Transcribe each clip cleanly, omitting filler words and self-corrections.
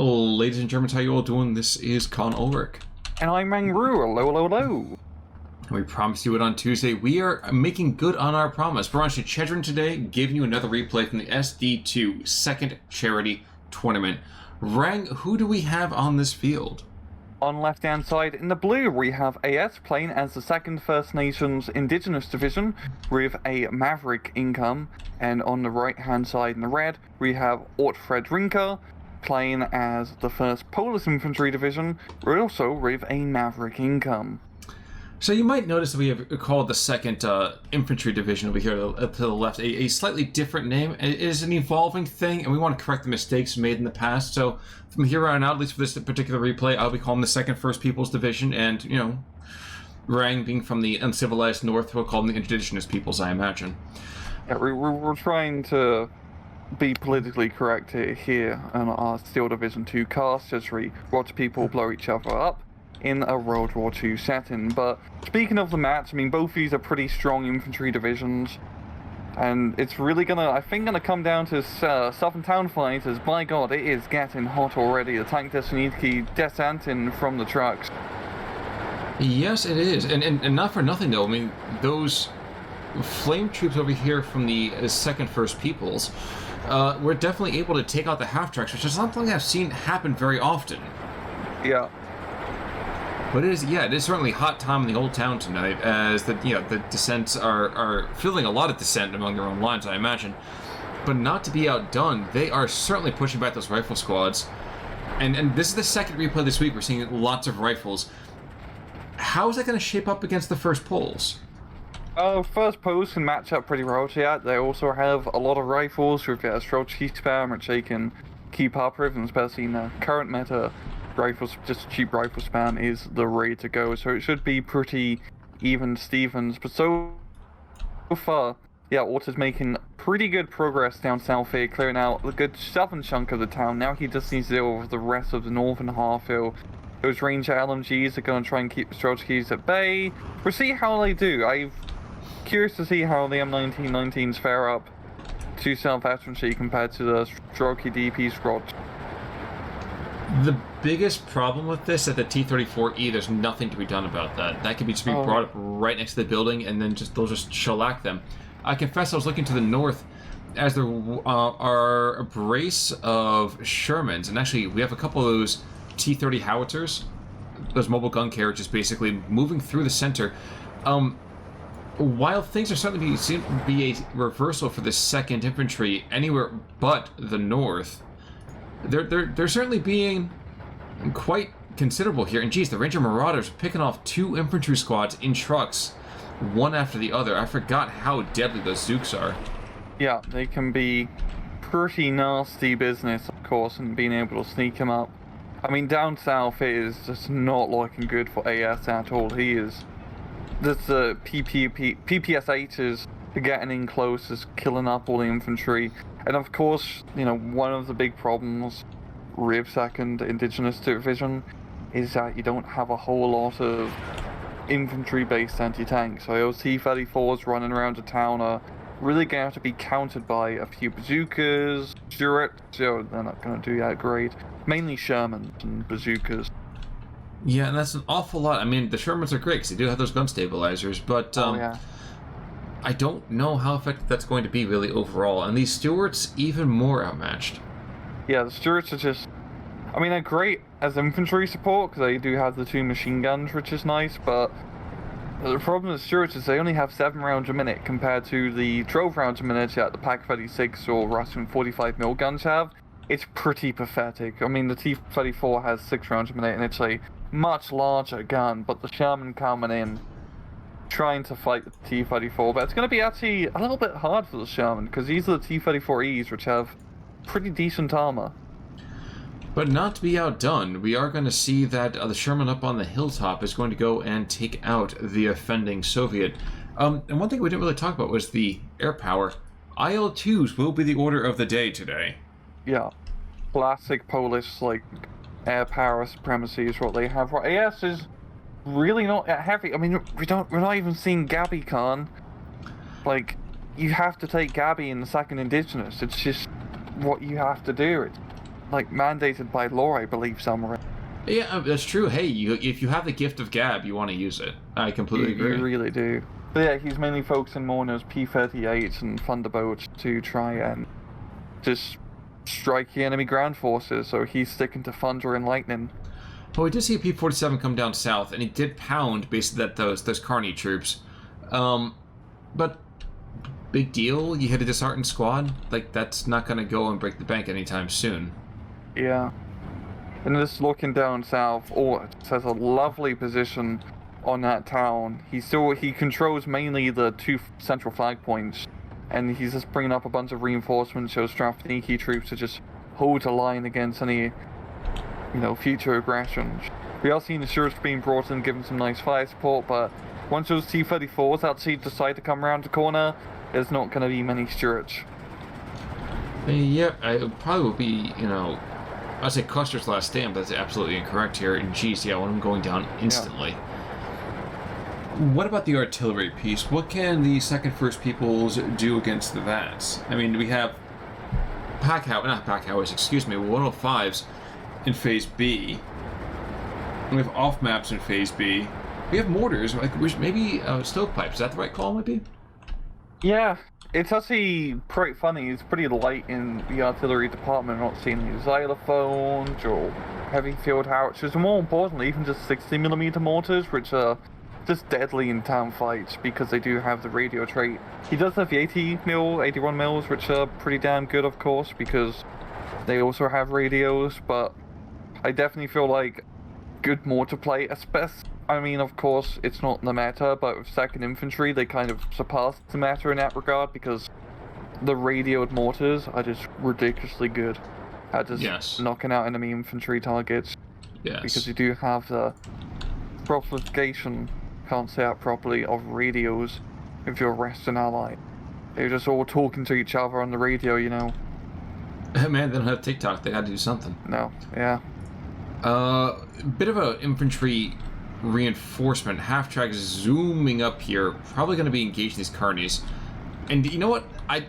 Ladies and Germans, how you all doing? This is Con Ulrich. And I'm Mangru. Hello. We promised you it on Tuesday. We are making good on our promise. We're on Shchedrin today, giving you another replay from the SD2 Second Charity Tournament. Rang, who do we have on this field? On left-hand side, in the blue, we have AS playing as the 2nd First Nations Indigenous Division with a Maverick income. And on the right-hand side, in the red, we have Ortfine playing as the 1st Polish Infantry Division, also with a Maverick income. So you might notice that we have called the 2nd Infantry Division over here to the left a slightly different name. It is an evolving thing, and we want to correct the mistakes made in the past. So from here on out, at least for this particular replay, I'll be calling the 2nd First Peoples Division, and, you know, Rang being from the uncivilized north, we'll call them the indigenous peoples, I imagine. Yeah, we're trying to be politically correct here on our Steel Division 2 cast as we watch people blow each other up in a World War II setting. But speaking of the match, I mean, both these are pretty strong infantry divisions, and it's really gonna come down to Southern Town Fight, as by God, it is getting hot already. The tank Desnitki descenting from the trucks. Yes, it is, and not for nothing though. I mean, those flame troops over here from the 2nd First Peoples, we're definitely able to take out the half-tracks, which is not something I've seen happen very often. Yeah. But it is certainly hot time in the old town tonight, as the dissents are feeling a lot of dissent among their own lines, I imagine. But not to be outdone, they are certainly pushing back those rifle squads. And this is the 2nd replay this week. We're seeing lots of rifles. How is that going to shape up against the First Poles? First Poles can match up pretty well to that. They also have a lot of rifles with Strochki spam, which they can keep up with, and especially in the current meta, rifles, just cheap rifle spam is the way to go. So it should be pretty even Stevens. But so far, yeah, Orta's making pretty good progress down south here, clearing out a good southern chunk of the town. Now he just needs to deal with the rest of the northern half hill. Those Ranger LMGs are going to try and keep the Strochkis at bay. We'll see how they do. I'm curious to see how the M1919s fare up to South Infantry compared to the Strochki DP squad. The biggest problem with this at the T-34E, there's nothing to be done about that. That could be just be brought up right next to the building, and then they'll just shellac them. I confess I was looking to the north as there are a brace of Shermans, and actually we have a couple of those T-30 howitzers, those mobile gun carriages, basically moving through the center. While things are starting to be a reversal for the 2nd Infantry anywhere but the north, they're certainly being quite considerable here. And geez, the Ranger Marauders are picking off 2 infantry squads in trucks, one after the other. I forgot how deadly those Zooks are. Yeah, they can be pretty nasty business, of course, and being able to sneak them up. I mean, down south it is just not looking good for AS at all. He is... the PPS-8 is getting in close, is killing up all the infantry. And of course, you know, one of the big problems with 2nd Indigenous Division is that you don't have a whole lot of infantry-based anti-tanks. So those T-34s running around the town are really going to have to be countered by a few bazookas, Stuart, so they're not going to do that great. Mainly Shermans and bazookas. Yeah, and that's an awful lot. I mean, the Shermans are great because they do have those gun stabilizers, but I don't know how effective that's going to be really overall. And these Stuarts even more outmatched. Yeah, the Stuarts are just... I mean, they're great as infantry support because they do have the 2 machine guns, which is nice, but the problem with the Stuarts is they only have 7 rounds a minute compared to the 12 rounds a minute that the Pak-36 or Russian 45mm guns have. It's pretty pathetic. I mean, the T-34 has 6 rounds a minute, and it's a much larger gun, but the Sherman coming in, trying to fight the T-34, but it's going to be actually a little bit hard for the Sherman, because these are the T-34Es, which have pretty decent armor. But not to be outdone, we are going to see that the Sherman up on the hilltop is going to go and take out the offending Soviet. And one thing we didn't really talk about was the air power. IL-2s will be the order of the day today. Yeah. Classic Polish, like, air power supremacy is what they have. What AS is really not that heavy. I mean, we're not even seeing Gabi Khan. Like, you have to take Gabi in the 2nd Indigenous. It's just what you have to do. like mandated by law, I believe, somewhere. Yeah, that's true. Hey, if you have the gift of gab, you want to use it. I completely agree. You really do. But yeah, he's mainly focusing more on those P-38s and Thunderbolts to try and just strike the enemy ground forces, so he's sticking to Thunder and Lightning. Well, we did see a P-47 come down south, and he did pound basically those Carney troops. But big deal, you hit a disheartened squad? Like, that's not going to go and break the bank anytime soon. Yeah. And just looking down south, Ort has a lovely position on that town. He controls mainly the 2 central flag points, and he's just bringing up a bunch of reinforcements, so Strafniki troops to just hold a line against any, future aggressions. We are seeing the Stuarts being brought in, giving some nice fire support, but once those T-34s actually decide to come around the corner, there's not going to be many Stuarts. Yeah, it probably will be, I'd say Custer's last stand, but that's absolutely incorrect here. And geez, yeah, I want him going down instantly. Yeah. What about the artillery piece? What can the 2nd First Peoples do against the VATS? I mean, we have not Pack-Howies, excuse me, 105s in Phase B. We have off-maps in Phase B. We have mortars, maybe stovepipes. Is that the right call, maybe? Yeah, it's actually pretty funny. It's pretty light in the artillery department. Not seeing any xylophones or heavy field howitzers, and more importantly, even just 60mm mortars, which are just deadly in town fights because they do have the radio trait. He does have the 81 mils, which are pretty damn good, of course, because they also have radios. But I definitely feel like good mortar play, especially. I mean, of course, it's not the meta, but with 2nd Infantry, they kind of surpassed the meta in that regard because the radioed mortars are just ridiculously good at just knocking out enemy infantry targets. Yes. Because you do have the propagation, can't say it properly, of radios with your Western ally. They're just all talking to each other on the radio, Man, they don't have TikTok. They had to do something. No, yeah. Bit of a infantry reinforcement. Half-track zooming up here. Probably going to be engaging these Carnies. And you know what? I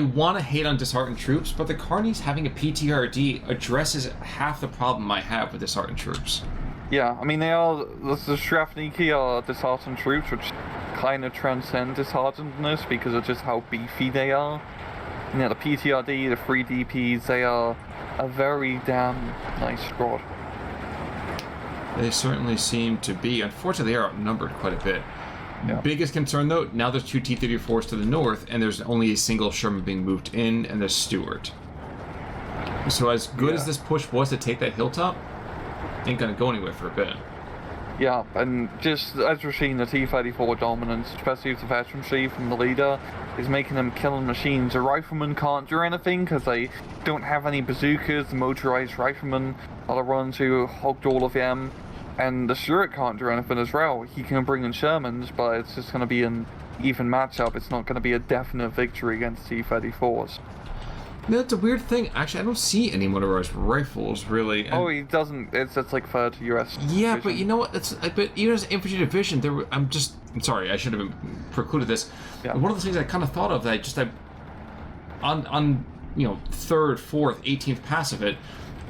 want to hate on disheartened troops, but the Carnies having a PTRD addresses half the problem I have with disheartened troops. Yeah, I mean, the Strafniki are disheartened troops, which kind of transcend disheartenedness because of just how beefy they are. And yeah, the PTRD, the 3 DPs, they are a very damn nice squad. They certainly seem to be. Unfortunately, they are outnumbered quite a bit. Yeah. Biggest concern, though, now there's 2 T-34s to the north, and there's only a single Sherman being moved in, and there's Stuart. So as good as this push was to take that hilltop, ain't gonna go anywhere for a bit. Yeah, and just as we're seeing the T-34 dominance, especially with the veterancy from the leader, is making them killing machines. The riflemen can't do anything because they don't have any bazookas. The motorized riflemen are the ones who hogged all of them. And the Stuart can't do anything as well. He can bring in Shermans, but it's just going to be an even matchup. It's not going to be a definite victory against T-34s. That's a weird thing. Actually, I don't see any motorized rifles, really. And he doesn't. It's like 3rd US. Yeah, division. but you know what? But even as infantry division, I'm sorry, I should have precluded this. Yeah. One of the things I kind of thought of that on 3rd, 4th, 18th pass of it,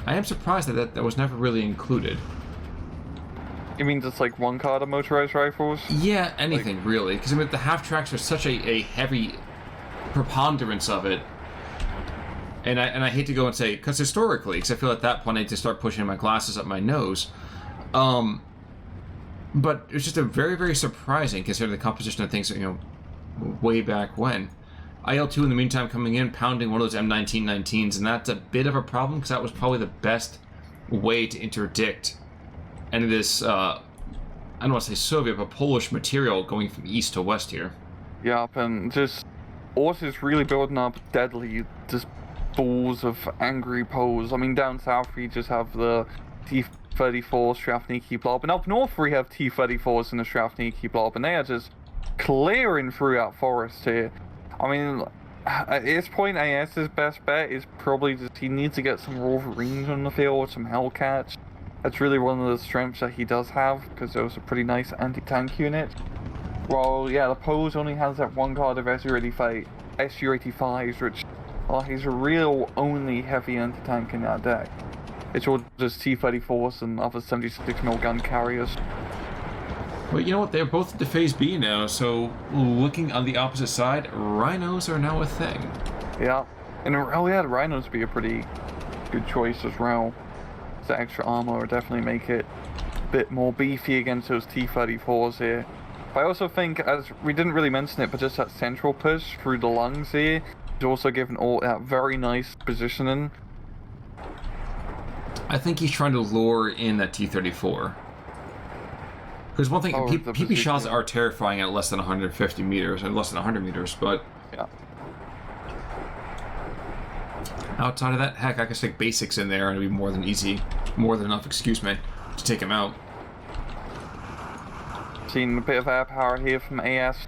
I am surprised that was never really included. You mean just like 1-card of motorized rifles? Yeah, anything really. Because the half tracks are such a heavy preponderance of it. And I hate to go and say, because historically, because I feel at that point I need to start pushing my glasses up my nose. But it's just a very, very surprising considering the composition of things, way back when. IL-2 in the meantime coming in, pounding one of those M1919s, and that's a bit of a problem because that was probably the best way to interdict any of this, I don't want to say Soviet, but Polish material going from east to west here. Yep, and just Ort is really building up deadly, just balls of angry Poles. I mean, down south we just have the T-34 Strafniki blob, and up north we have T-34s in the Strafniki blob, and they are just clearing throughout forest here. I mean, at this point, AS's best bet is probably just he needs to get some Wolverines on the field, some Hellcats. That's really one of the strengths that he does have, because those are pretty nice anti-tank units. Well, yeah, the Poles only has that 1-card of SU-85s, which Well, he's a real only heavy anti-tank in that deck. It's all just T-34s and other 76mm gun carriers. But you know what? They're both to Phase B now, so looking on the opposite side, Rhinos are now a thing. Yeah. And yeah, the Rhinos would be a pretty good choice as well. The extra armor would definitely make it a bit more beefy against those T-34s here. But I also think, as we didn't really mention it, but just that central push through the lungs here is also giving all that very nice positioning. I think he's trying to lure in that T-34. Because one thing, PP shots are terrifying at less than 150 meters, and less than 100 meters, but... Yeah. Outside of that, heck, I could stick basics in there and it'd be more than enough, excuse me, to take him out. Seen a bit of air power here from AS.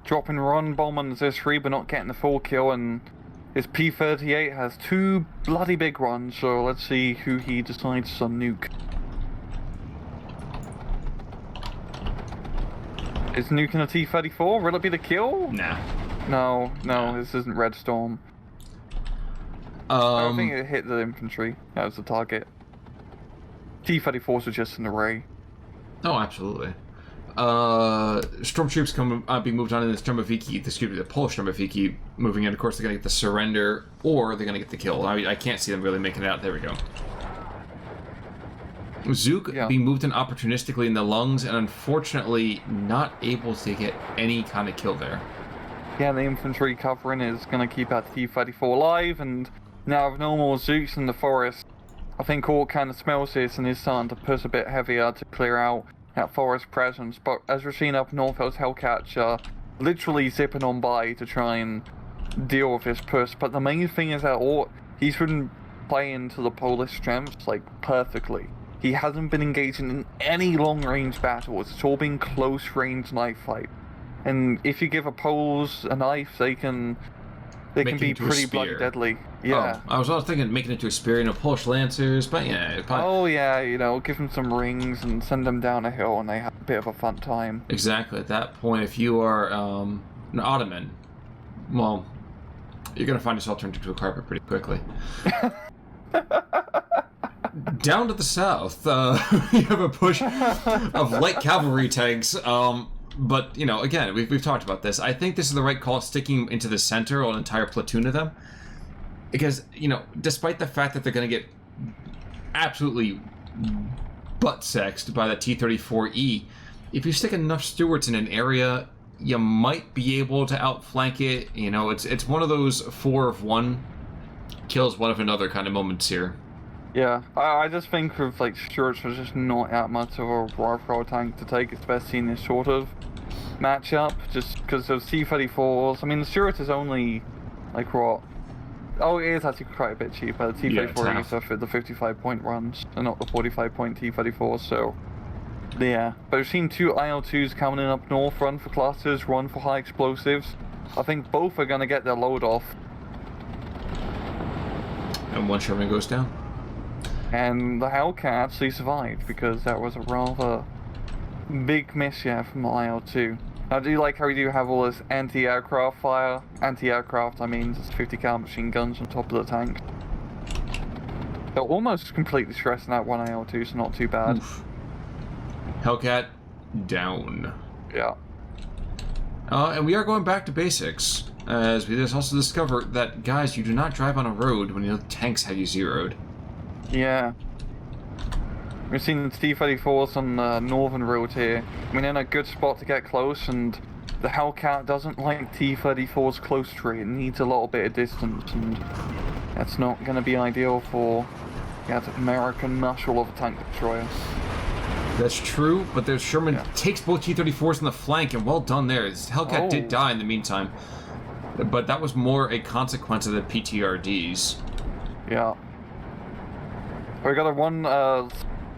Dropping run bomb on the Z3, but not getting the full kill, and his P-38 has 2 bloody big ones, so let's see who he decides to nuke. Is nuking a T-34? Will it be the kill? Nah. No, this isn't Red Storm. I don't think it hit the infantry. That was the target. T-34s are just an array. Oh, absolutely. Stormtroops be moved on in the the Polish Sturmoviki moving in. Of course, they're going to get the surrender, or they're going to get the kill. I can't see them really making it out. There we go. Zook being moved in opportunistically in the lungs, and unfortunately not able to get any kind of kill there. Yeah, the infantry covering is going to keep that T-34 alive, and now with no more Zooks in the forest, I think Ort kind of smells this and is starting to push a bit heavier to clear out that forest presence. But as we're seeing up north, those Hellcats are literally zipping on by to try and deal with this push. But the main thing is that Ort, he's been playing to the Polish strengths like perfectly. He hasn't been engaging in any long-range battles. It's all been close-range knife fight. And if you give a Poles a knife, they can be pretty bloody deadly. Yeah. Oh, I was thinking making it to a spear, Polish Lancers, but yeah. Oh yeah, give them some rings and send them down a hill, and they have a bit of a fun time. Exactly. At that point, if you are an Ottoman, well, you're gonna find yourself turned into a carpet pretty quickly. Down to the south, you have a push of light cavalry tanks. But, again, we've talked about this. I think this is the right call, sticking into the center or an entire platoon of them. Because, despite the fact that they're going to get absolutely butt-sexed by the T-34E, if you stick enough Stuarts in an area, you might be able to outflank it. It's one of those 4 of 1 kills one of another kind of moments here. Yeah, I just think with Stuarts was just not that much of a rifle tank to take, especially in this sort of matchup, just because those T-34s. I mean, the Stuart is only what? Oh, it is actually quite a bit cheaper. The T-34 is the 55-point runs and not the 45-point T-34s. So yeah, but we've seen 2 IL-2s coming in up north, run for clusters, run for high explosives. I think both are gonna get their load off. And one Sherman goes down. And the Hellcat actually survived, because that was a rather big miss from the IL-2. Now, do you like how we do have all this anti-aircraft fire? Anti-aircraft, I mean, just 50 cal machine guns on top of the tank. They're almost completely stressing out one IL-2, so not too bad. Oof. Hellcat down. Yeah. And we are going back to basics, as we just also discover that, guys, you do not drive on a road when tanks have you zeroed. Yeah. We've seen the T-34s on the northern road here. I mean, in a good spot to get close, and the Hellcat doesn't like T-34s close to it. It needs a little bit of distance, and that's not going to be ideal for that American muscle of a tank destroyer. That's true, but there's Sherman takes both T-34s in the flank, and well done there. This Hellcat did die in the meantime, but that was more a consequence of the PTRDs. Yeah. We got a one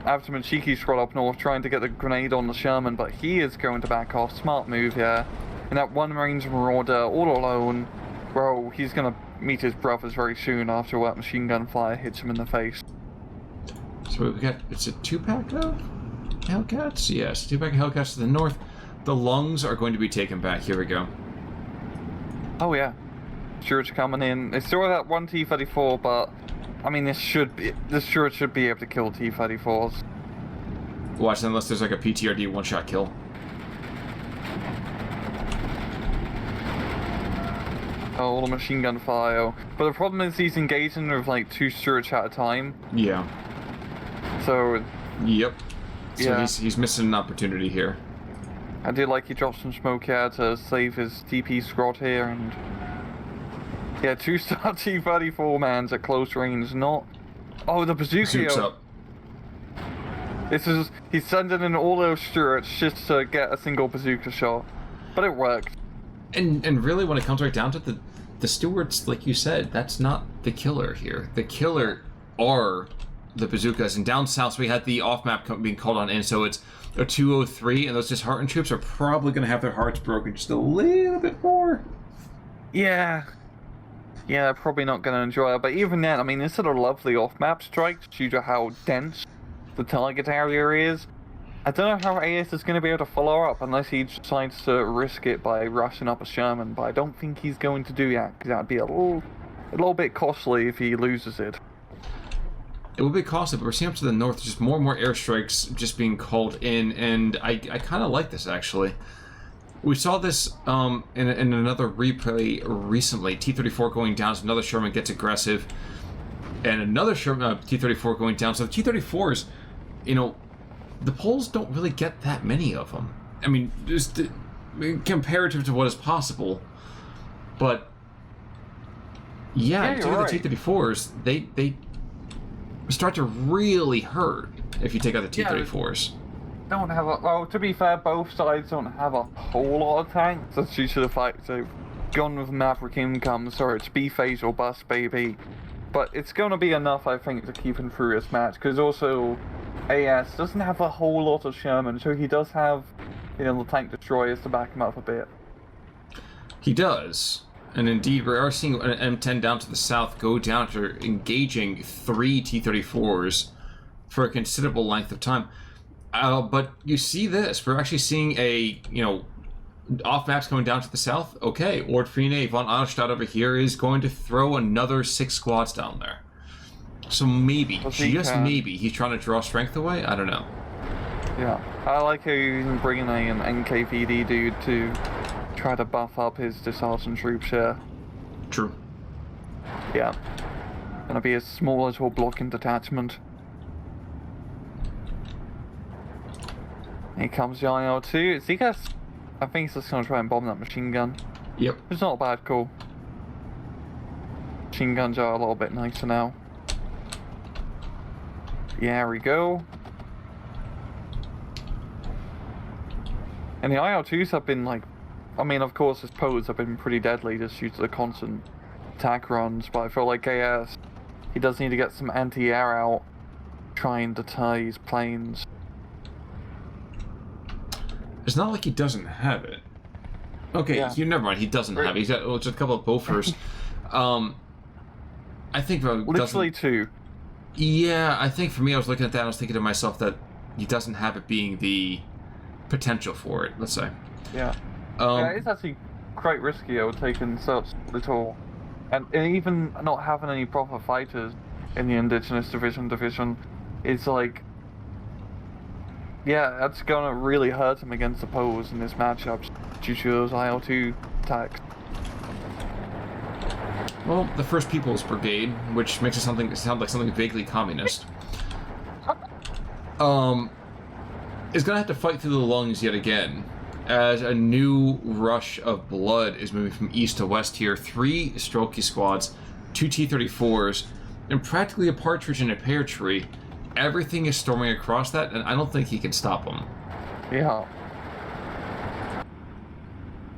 Abdomen Cheeky scroll up north trying to get the grenade on the Sherman, but he is going to back off. Smart move here. And that one Marines Marauder all alone, bro, he's going to meet his brothers very soon after that machine gun fire hits him in the face. So we got, it's a 2-pack of Hellcats? Yes, 2-pack of Hellcats to the north. The lungs are going to be taken back. Here we go. Oh yeah. Stuarts coming in. They still have that one T-34, but I mean, this Stuart should be able to kill T-34s. Watch, unless there's like a PTRD one-shot kill. Oh, all the machine gun fire. But the problem is he's engaging with like 2 Stuarts at a time. Yeah. So. Yep. So yeah. he's missing an opportunity here. I did like he dropped some smoke here to save his TP squad here, and yeah, 2-star T-34 mans at close range. Not. Oh, the bazooka. Zoom's up. He's sending in all those Stuarts just to get a single bazooka shot, but it worked. And really, when it comes right down to it, the Stuarts, like you said, that's not the killer here. The killer are the bazookas. And down south, we had the off-map being called on in, so it's a 203, and those disheartened troops are probably going to have their hearts broken just a little bit more. Yeah. Yeah, they're probably not going to enjoy it. But even then, I mean, this is a lovely off-map strike due to how dense the target area is. I don't know how AS is going to be able to follow up unless he decides to risk it by rushing up a Sherman, but I don't think he's going to do that, because that'd be a little bit costly if he loses it. It will be costly, but we're seeing up to the north just more and more airstrikes just being called in, and I kind of like this, actually. We saw this in another replay recently. T-34 going down, so another Sherman gets aggressive, and another Sherman, T-34 going down. So the T-34s, you know, the Poles don't really get that many of them. I mean, just comparative to what is possible. But yeah, you're right. The T-34s, they start to really hurt if you take out the T-34s. Don't have a... Well, to be fair, both sides don't have a whole lot of tanks. That's due to the fact they've gone with Maverick income, so it's B-phase or bust, baby. But it's going to be enough, I think, to keep him through this match, because also AS doesn't have a whole lot of Sherman, so he does have, you know, the tank destroyers to back him up a bit. He does. And indeed, we are seeing an M10 down to the south go down after engaging 3 T-34s for a considerable length of time. But you see this. We're actually seeing a, you know, off maps coming down to the south. Okay, Ortfine von Alstadt over here is going to throw another 6 squads down there. So maybe, just maybe, he's trying to draw strength away? I don't know. Yeah, I like how you're even bringing an NKVD dude to try to buff up his disheartened troops here. True. Yeah. Gonna be a small little blocking detachment. Here comes the IL-2. Is he gonna... I think he's just gonna try and bomb that machine gun. Yep. It's not a bad call. Machine guns are a little bit nicer now. Yeah, there we go. And the IL-2s have been like... I mean, of course, his pods have been pretty deadly just due to the constant attack runs, but I feel like AS, he does need to get some anti-air out, try and deter his planes. It's not like he doesn't have it. Okay, Yeah. Never mind, he doesn't have it. He's got just a couple of Bofors. I think... Literally 2. Yeah, I think for me, I was looking at that and I was thinking to myself that he doesn't have it being the potential for it, let's say. Yeah. Yeah, it's actually quite risky, taking such little... And even not having any proper fighters in the Indigenous Division is like... Yeah, that's gonna really hurt him against the Poles in this matchup due to those IL-2 attacks. Well, the 1st People's Brigade, which makes it sound like something vaguely communist, is gonna have to fight through the lungs yet again, as a new rush of blood is moving from east to west here. 3 Strelky squads, 2 T-34s, and practically a partridge in a pear tree. Everything is storming across that, and I don't think he can stop them. Yeah.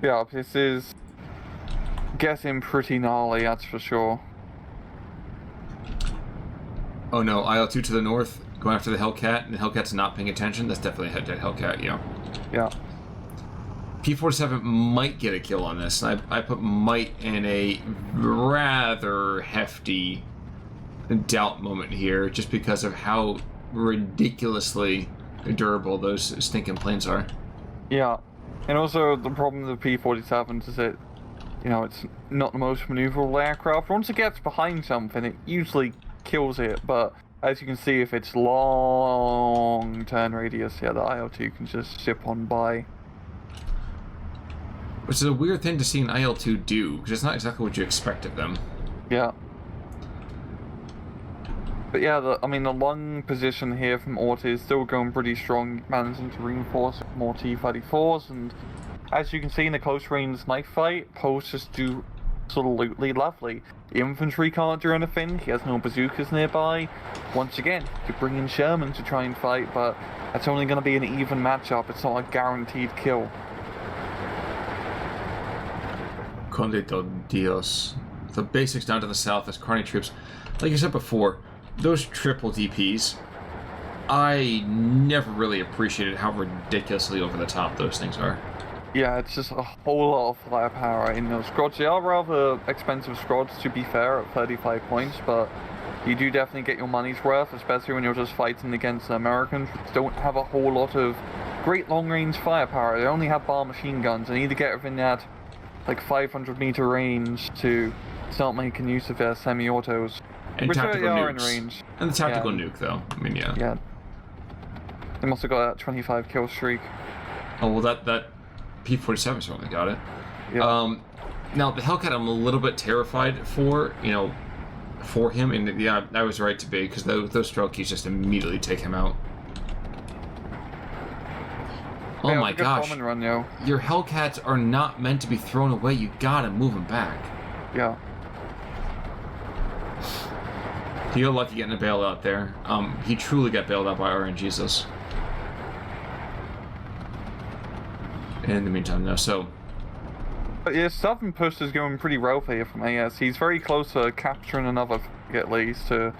Yeah, this is getting pretty gnarly, that's for sure. Oh no, IL-2 to the north, going after the Hellcat, and the Hellcat's not paying attention. That's definitely a head-dead Hellcat, yeah. Yeah. P-47 might get a kill on this. I put might in a rather hefty doubt moment here, just because of how ridiculously durable those stinking planes are. Yeah. And also, the problem with the P-47 is that, you know, not the most maneuverable aircraft. Once it gets behind something, it usually kills it, but as you can see, if it's long turn radius, yeah, the IL-2 can just zip on by. Which is a weird thing to see an IL-2 do, because it's not exactly what you expect of them. Yeah. But yeah, the lung position here from Orta is still going pretty strong, managing to reinforce with more T-34s, and as you can see in the close range knife fight, Poe's just do absolutely lovely. The infantry can't do anything, he has no bazookas nearby. Once again, you could bring in Sherman to try and fight, but that's only going to be an even matchup, it's not a guaranteed kill. Conde de Dios. The basics down to the south as Carney troops. Like I said before, those triple DPs, I never really appreciated how ridiculously over the top those things are. Yeah, it's just a whole lot of firepower in those squads. They are rather expensive squads, to be fair, at 35 points, but you do definitely get your money's worth, especially when you're just fighting against the Americans, which don't have a whole lot of great long-range firepower. They only have bar machine guns. They need to get within that, like, 500-meter range to start making use of their semi-autos. And which tactical are nukes. in range. And the tactical nuke, though. I mean, yeah. Yeah. They must have got that 25 kill streak. Oh, well, that P-47 certainly got it. Yeah. Now, the Hellcat I'm a little bit terrified for, for him. And yeah, I was right to be, because those stroke keys just immediately take him out. Oh yeah, my gosh. Run, yo. Your Hellcats are not meant to be thrown away. You gotta move them back. Yeah. He got lucky getting a bailout there. He truly got bailed out by RNGesus. In the meantime, though, so... But yeah, Southern push is going pretty well here from AS. He's very close to capturing another at least to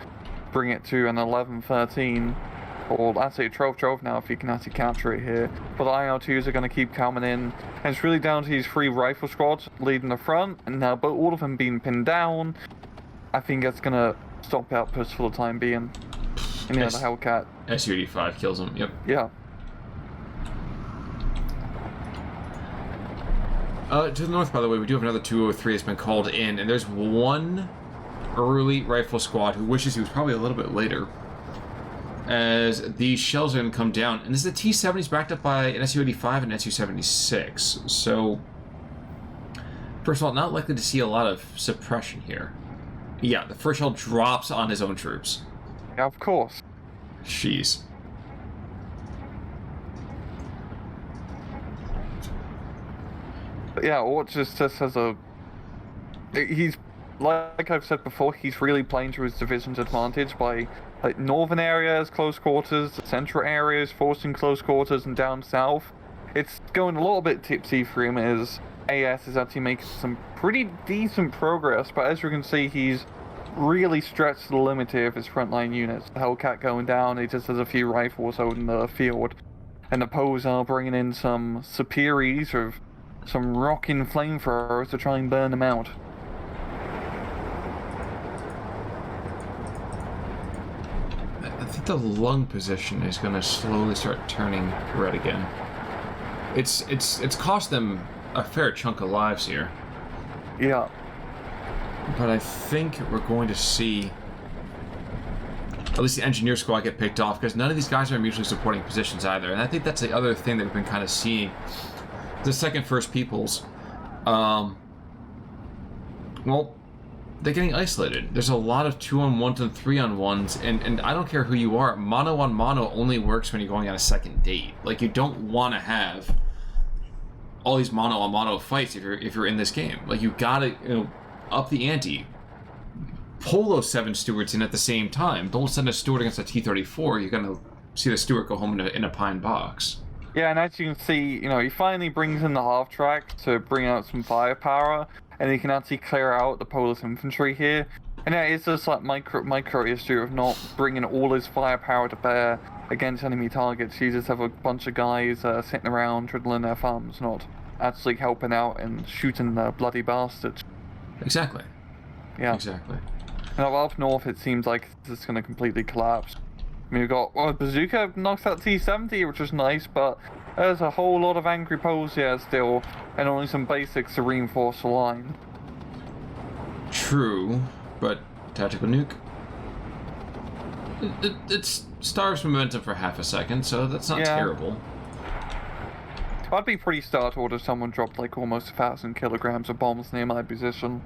bring it to an 11-13. Or actually a 12-12 now if he can actually capture it here. But the IL-2s are going to keep coming in. And it's really down to these 3 rifle squads leading the front. And now, but all of them being pinned down, I think that's going to stop outputs for the time being. And yeah, the Hellcat. Su-85 kills him, yep. Yeah. To the north, by the way, we do have another 203 that's been called in, and there's one early rifle squad who wishes he was probably a little bit later, as these shells are going to come down. And this is the T-70s backed up by an Su-85 and an Su-76, so first of all, not likely to see a lot of suppression here. Yeah, the first shell drops on his own troops. Yeah, of course. Jeez. But yeah, Ort just has a... He's, like I've said before, he's really playing to his division's advantage by, like, northern areas, close quarters, the central areas, forcing close quarters, and down south. It's going a little bit tipsy for him as AS is actually making some pretty decent progress, but as you can see, he's really stretched the limit here of his frontline units. The Hellcat going down, he just has a few rifles holding the field, and the Poes are bringing in some Superiors of some rocking flamethrowers to try and burn them out. I think the lung position is going to slowly start turning red again. It's cost them a fair chunk of lives here. Yeah. But I think we're going to see at least the engineer squad get picked off, because none of these guys are mutually supporting positions either. And I think that's the other thing that we've been kind of seeing. The second first peoples, well, they're getting isolated. There's a lot of 2-on-1s and 3-on-1s, and I don't care who you are, mono on mono only works when you're going on a second date. Like, you don't want to have all these mono on mono fights if you're in this game. Like, you gotta up the ante. Pull those 7 stewards in at the same time. Don't send a steward against a T-34. You're gonna see the steward go home in a pine box. Yeah, and as you can see, he finally brings in the half-track to bring out some firepower, and he can actually clear out the Polish infantry here. And yeah, it's just like micro issue of not bringing all his firepower to bear against enemy targets. You just have a bunch of guys sitting around twiddling their thumbs, not actually helping out and shooting the bloody bastards. Exactly. Yeah. Exactly. Now up north, it seems like it's going to completely collapse. I mean, we've got, Bazooka knocks out T-70, which is nice, but there's a whole lot of angry Poles here still, and only some basics to reinforce the line. True, but tactical nuke. It starves momentum for half a second, so that's not terrible. I'd be pretty startled if someone dropped like almost 1,000 kilograms of bombs near my position.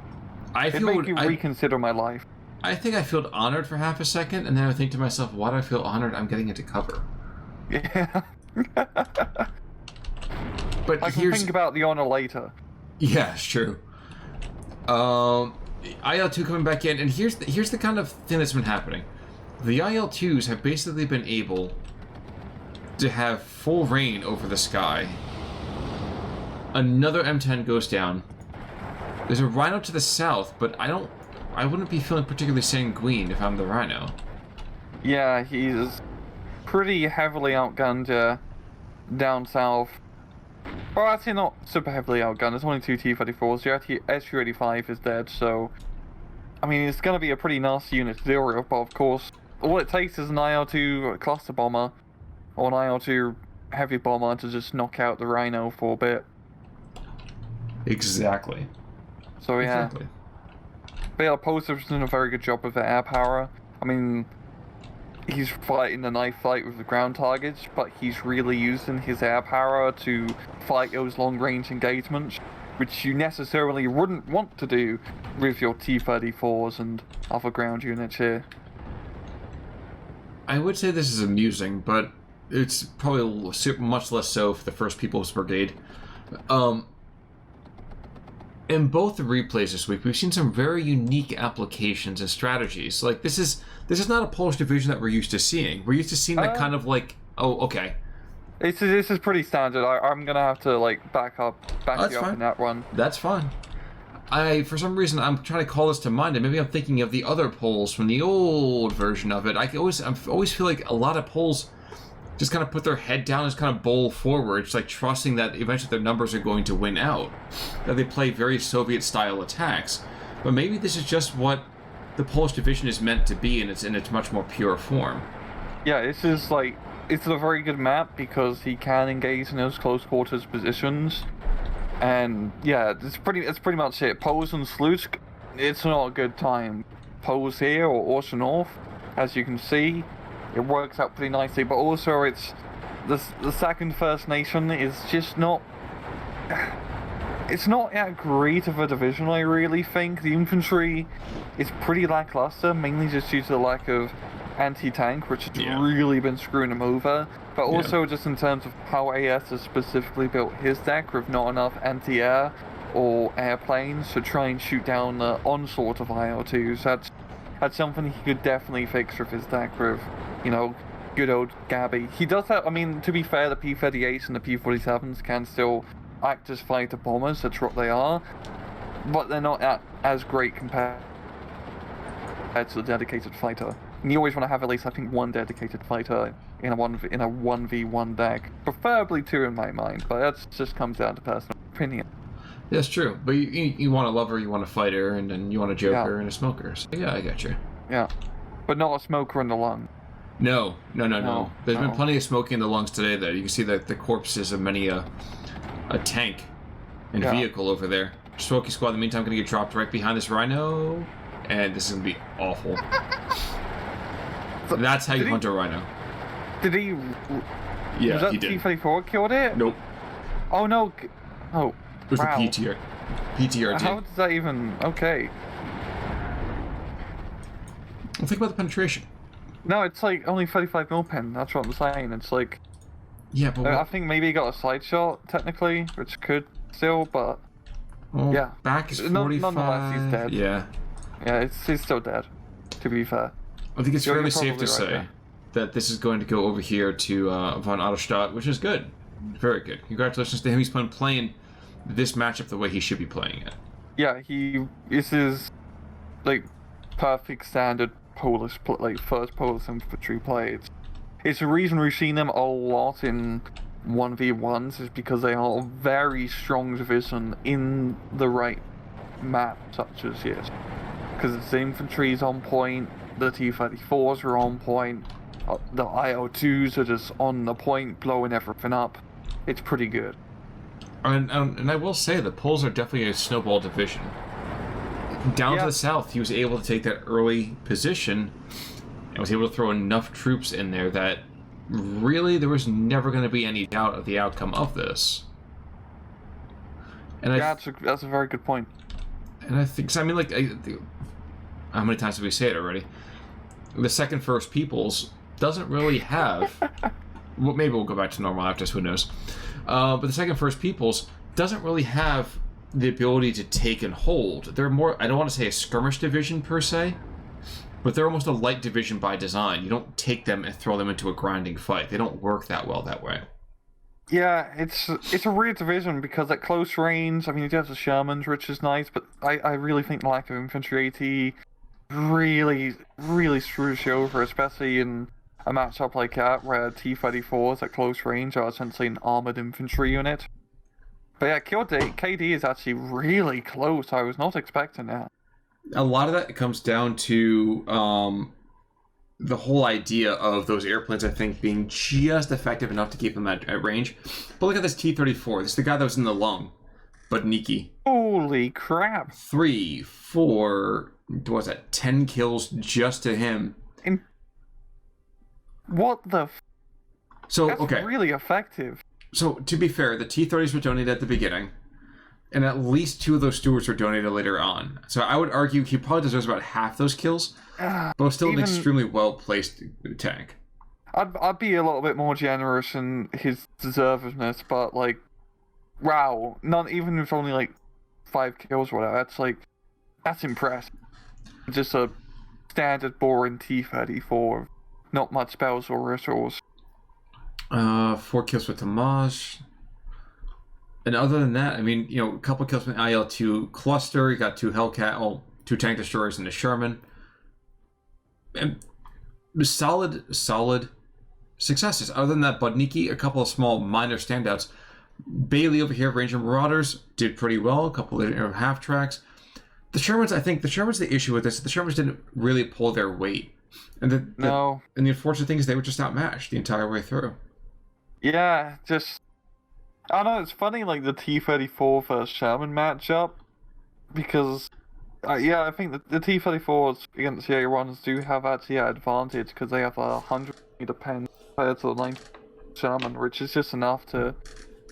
It'd make me reconsider my life. I think I feel honored for half a second, and then I think to myself, why do I feel honored? I'm getting into cover. Yeah. But I can think about the honor later. Yeah, it's true. IL-2 coming back in, and here's the kind of thing that's been happening. The IL-2s have basically been able to have full reign over the sky. Another M10 goes down. There's a Rhino to the south, but I wouldn't be feeling particularly sanguine if I'm the Rhino. Yeah, he's pretty heavily outgunned down south. Well, actually not super heavily outgunned. There's only 2 T-34s. The SU-85 is dead, so... I mean, it's going to be a pretty nasty unit to deal with, but of course, all it takes is an IL-2 cluster bomber, or an IL-2 heavy bomber to just knock out the Rhino for a bit. Exactly. So yeah. Exactly. But yeah, Posner's doing a very good job with the air power. I mean, he's fighting the knife fight with the ground targets, but he's really using his air power to fight those long-range engagements, which you necessarily wouldn't want to do with your T-34s and other ground units here. I would say this is amusing, but it's probably much less so for the 1st People's Brigade. In both the replays this week, we've seen some very unique applications and strategies. Like, this is not a Polish division that we're used to seeing. We're used to seeing that kind of like, oh, okay. This is pretty standard. I'm gonna have to like back you up in that one. That's fine. For some reason, I'm trying to call this to mind, and maybe I'm thinking of the other Poles from the old version of it. I always feel like a lot of Poles just kind of put their head down and just kind of bowl forward, just like trusting that eventually their numbers are going to win out. That they play very Soviet-style attacks. But maybe this is just what the Polish division is meant to be, and it's in its much more pure form. Yeah, it's a very good map because he can engage in those close quarters positions. And yeah, it's pretty much it. Poles and Slutsk, it's not a good time. Poles here or Orsa North, as you can see, it works out pretty nicely. But also, it's the second First Nation is just not. It's not that great of a division, I really think. The infantry is pretty lackluster, mainly just due to the lack of anti-tank, which has really been screwing them over. But also just in terms of how AS has specifically built his deck with not enough anti-air or airplanes to try and shoot down the onslaught of IL-2s. That's something he could definitely fix with his deck with, you know, good old Gabby. He does have, I mean, to be fair, the P-38s and the P-47s can still act as fighter bombers, that's what they are, but they're not as great compared to the dedicated fighter. And you always want to have at least, I think, one dedicated fighter in a 1v1 deck. Preferably 2 in my mind, but that just comes down to personal opinion. That's true, but you want a lover, you want a fighter, and then you want a joker and a smoker. So yeah, I got you. Yeah, but not a smoker in the lung. No. There's been plenty of smoking in the lungs today, though. You can see the corpses of many a tank and vehicle over there. Smoky Squad, in the meantime, going to get dropped right behind this Rhino, and this is going to be awful. That's how you hunt a Rhino. Did he? Yeah, was that he did. T-34 killed it? Nope. Oh no! Oh. It was the PTRD. How does that even? Okay. Well, think about the penetration. No, it's like only 35 mil pen. That's what I'm saying. It's like. Yeah, but I think maybe he got a slide shot technically, which could still, but. Well, yeah. Back is 45. Nonetheless, he's dead. Yeah. Yeah, he's still dead. To be fair. I think it's fairly safe to say that this is going to go over here to von Otterstadt, which is good. Very good. Congratulations to him. He's playing this matchup the way he should be playing it. Yeah, this is like perfect standard Polish, like first Polish infantry play. It's the reason we've seen them a lot in 1v1s is because they are a very strong division in the right map, such as yes. Because the infantry is on point, the T-34s are on point, the IL-2s are just on the point, blowing everything up. It's pretty good. And I will say the Poles are definitely a snowball division. down to the south, he was able to take that early position and was able to throw enough troops in there that really there was never going to be any doubt of the outcome of this. And that's a very good point. And I think, I mean, like, how many times have we said it already? The Second First Peoples doesn't really have... well, maybe we'll go back to normal after this, who knows. But the Second First Peoples doesn't really have the ability to take and hold. They're more, I don't want to say a skirmish division per se, but they're almost a light division by design. You don't take them and throw them into a grinding fight. They don't work that well that way. Yeah, it's a weird division because at close range, I mean, you do have the Shermans, which is nice, but I really think the lack of infantry AT really screws you over, especially in a matchup like that where T-34s at close range are essentially an armored infantry unit. But yeah, KD is actually really close. I was not expecting that. A lot of that comes down to the whole idea of those airplanes, I think, being just effective enough to keep them at range. But look at this T-34. This is the guy that was in the lung, Budnicki. Holy crap. 3, 4, what was that, 10 kills just to him. What the That's really effective. So, to be fair, the T-30s were donated at the beginning, and at least 2 of those stewards were donated later on. So I would argue he probably deserves about half those kills, but was still an extremely well-placed tank. I'd be a little bit more generous in his deservedness, but, like, wow, not even if it's only, like, 5 kills or whatever, that's impressive. Just a standard boring T-34, not much spells or rituals. 4 kills with Tamaj. And other than that, I mean, you know, a couple kills with IL-2 cluster. You got 2 Hellcat, 2 tank destroyers and a Sherman. And solid successes. Other than that, Budnicki, a couple of small minor standouts. Bailey over here, Ranger Marauders, did pretty well. A couple of half tracks. The Shermans, I think, the issue with this, the Shermans didn't really pull their weight. And the unfortunate thing is they were just outmatched the entire way through. Yeah, I know, it's funny, like, the T-34 versus Sherman matchup, because, I think the T-34s against the A1s do have actually an advantage, because they have a 100-meter pen compared to the 90 Sherman, which is just enough to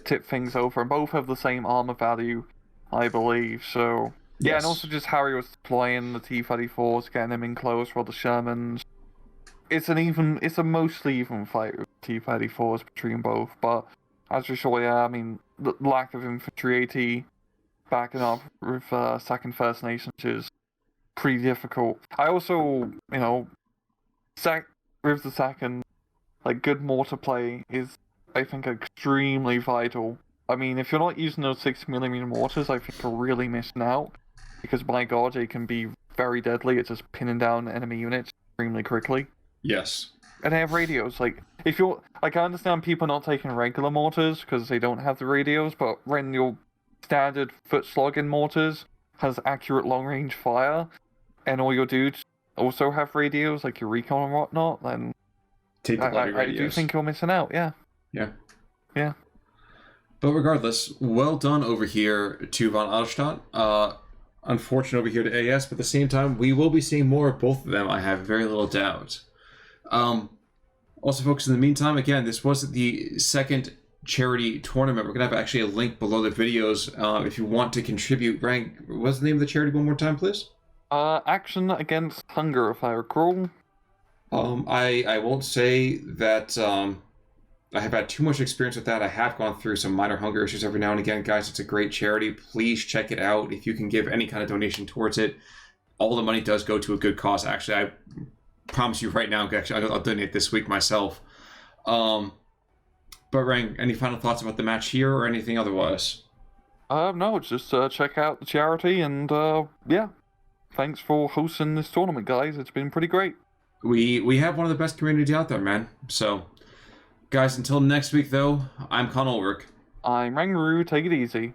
tip things over, and both have the same armor value, I believe, so... Yeah, yes. And also just how he was deploying the T-34s, getting them in close while the Shermans... It's a mostly even fight with T-34s between both, but as we saw, I mean, the lack of infantry AT backing up with second First Nations is pretty difficult. I also, you know, with the second, like, good mortar play is, I think, extremely vital. I mean, if you're not using those 6mm mortars, I think you're really missing out, because, my god, they can be very deadly at just pinning down enemy units extremely quickly. Yes. And they have radios. Like, if you're... Like, I understand people not taking regular mortars because they don't have the radios, but when your standard foot slogging mortars has accurate long-range fire, and all your dudes also have radios, like your recon and whatnot, then... I do think you're missing out, yeah. Yeah. Yeah. But regardless, well done over here to Von Alstadt. Unfortunate over here to AS, but at the same time, we will be seeing more of both of them, I have very little doubt. Also, folks, in the meantime, again, this was the second charity tournament. We're going to have actually a link below the videos if you want to contribute. Rank, what's the name of the charity one more time, please? Action Against Hunger, if I recall. I won't say that I have had too much experience with that. I have gone through some minor hunger issues every now and again. Guys, it's a great charity. Please check it out. If you can give any kind of donation towards it, all the money does go to a good cause. Actually, I promise you right now, actually, I'll donate this week myself. But Rang, any final thoughts about the match here or anything otherwise? No, just check out the charity and yeah. Thanks for hosting this tournament, guys. It's been pretty great. We have one of the best communities out there, man. So, guys, until next week, though, I'm Con Ulrich. I'm Rangaroo. Take it easy.